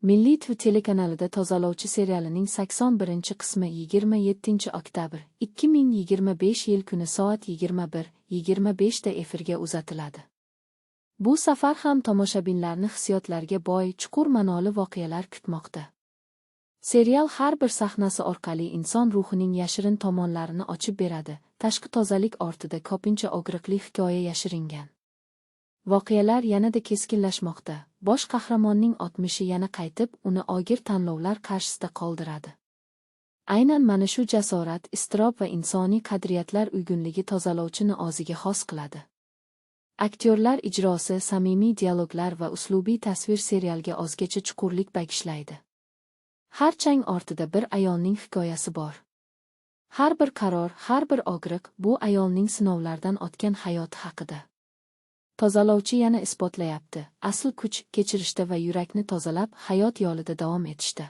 Milliy TV telekanalida Tozalovchi serialining 81-qismi 27 oktyabr 2025 yil kuni soat 21:25 da efirga uzatiladi. Bu safar ham tomoshabinlarni hissiyotlarga boy, chuqur ma'noli voqealar kutmoqda. Serial har bir sahnasi orqali inson ruhining yashirin tomonlarini ochib beradi. Tashqi tozalik ortida ko'pincha og'riqli hikoya yashiringan. Voqealar yanada keskinlashmoqda. Bosh qahramonning o'tmishi yana qaytib, uni og'ir tanlovlar qarshisida qoldiradi. Aynan mana shu jasorat, iztirob va insoniy qadriyatlar uyg'unligi Tozalovchini o'ziga xos qiladi. Aktyorlar ijrosi, samimiy dialoglar va uslubiy tasvir serialga o'zgacha chuqurlik bag'ishlaydi. Har chang ortida bir ayolning hikoyasi bor. Har bir qaror, har bir og'riq bu ayolning sinovlardan o'tgan hayoti haqida. Tozalovchi yana isbotlayapti. Asl kuch kechirishda va yurakni tozalab, hayot yo'lida davom etishda.